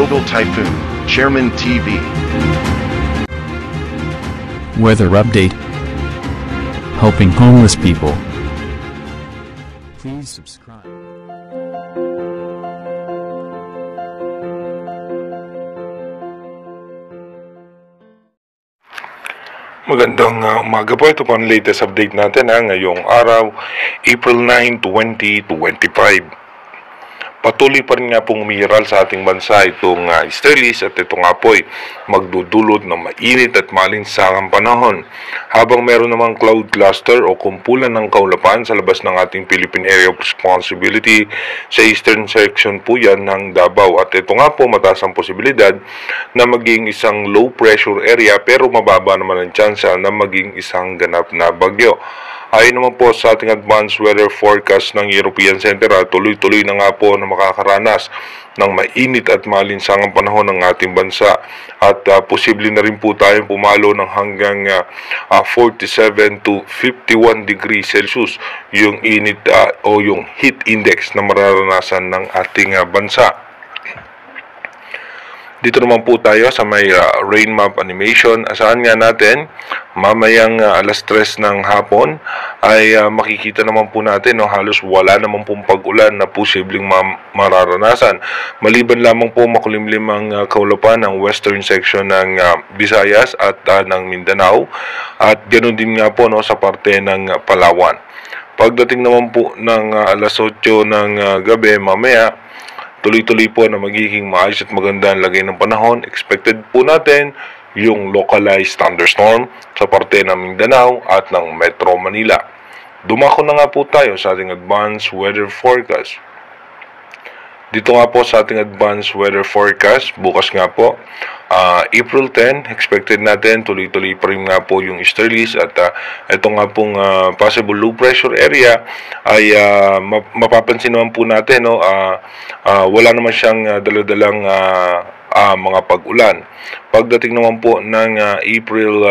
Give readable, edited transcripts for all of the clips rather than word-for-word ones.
Global Typhoon, Chairman TV. Weather update. Helping homeless people. Please subscribe. Magandang umaga po. Ito po ang latest update natin ngayong araw, April 9, 2025. Patuloy pa rin nga pong umiiral sa ating bansa itong Easterlies at ito nga po ay magdudulot ng mainit at malinsangang panahon. Habang meron namang cloud cluster o kumpulan ng kaulapan sa labas ng ating Philippine Area of Responsibility sa eastern section po yan ng Davao. At ito nga po mataas ang posibilidad na maging isang low pressure area pero mababa naman ang tsansa na maging isang ganap na bagyo. Ayon naman po sa ating advanced weather forecast ng European Center, tuloy-tuloy na nga po na makakaranas ng mainit at malinsangang panahon ng ating bansa at posible na rin po tayong pumalo ng hanggang 47 to 51 degrees Celsius yung init o yung heat index na mararanasan ng ating bansa. Dito naman po tayo sa may rain map animation. Asahan nga natin mamayang alas 3 ng hapon ay makikita naman po natin halos wala naman pong pag-ulan na posibleng mararanasan. Maliban lamang po makulimlim ang kaulapan ng western section ng Visayas at ng Mindanao at ganoon din nga po sa parte ng Palawan. Pagdating naman po ng alas 8 ng gabi mamaya, tuloy-tuloy po na magiging maayos at maganda ang lagay ng panahon. Expected po natin yung localized thunderstorm sa parte ng Mindanao at ng Metro Manila. Dumako na nga po tayo sa ating advanced weather forecast. Dito nga po sa ating advanced weather forecast, bukas nga po, April 10, expected natin, tuloy-tuloy pa rin nga po yung easterlies at ito nga pong possible low pressure area ay mapapansin naman po natin, wala naman siyang daladalang mga pag-ulan. Pagdating naman po ng April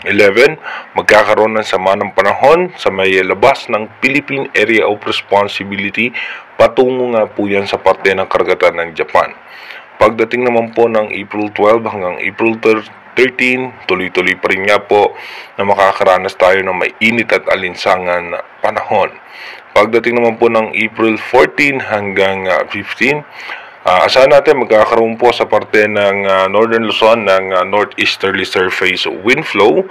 11, magkakaroon ng sama ng panahon sa may labas ng Philippine Area of Responsibility patungo nga po yan sa parte ng karagatan ng Japan. Pagdating naman po ng April 12 hanggang April 13, tuloy-tuloy pa rin nga po na makakaranas tayo ng may init at alinsangan panahon. Pagdating naman po ng April 14 hanggang 15, asahan natin magkakaroon po sa parte ng Northern Luzon ng northeasterly surface wind flow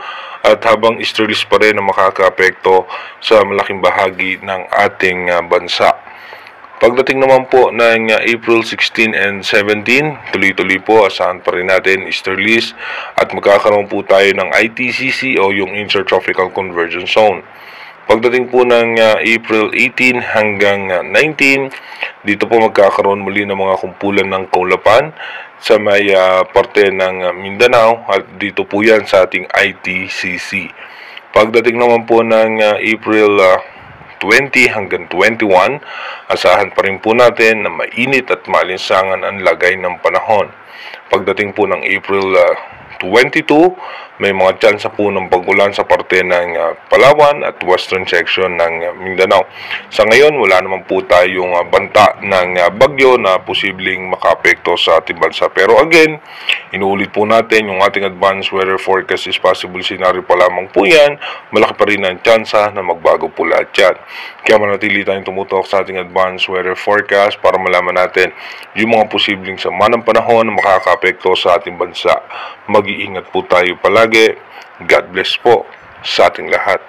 at habang easterlies pa rin na makaka-apekto sa malaking bahagi ng ating bansa. Pagdating naman po ng April 16 and 17, tuloy-tuloy po asahan pa rin natin easterlies at magkakaroon po tayo ng ITCC o yung Intertropical Convergence Zone. Pagdating po ng April 18 hanggang 19, dito po magkakaroon muli ng mga kumpulan ng kaulapan sa may parte ng Mindanao at dito po yan sa ating ITCC. Pagdating naman po ng April 20 hanggang 21, asahan pa rin po natin na mainit at malinsangan ang lagay ng panahon. Pagdating po ng April 22, may mga tsansa po ng pag-ulan sa parte ng Palawan at western section ng Mindanao. Sa ngayon, wala naman po tayong banta ng bagyo na posibleng makaapekto sa ating bansa. Pero again, inuulit po natin yung ating advanced weather forecast is possible scenario pa lamang po yan. Malaki pa rin ang tsansa na magbago po lahat yan. Kaya manatili tayong tumutok sa ating advanced weather forecast para malaman natin yung mga posibleng sama ng panahon na makakaapekto sa ating bansa. Mag-iingat po tayo palagi. God bless po sa ating lahat.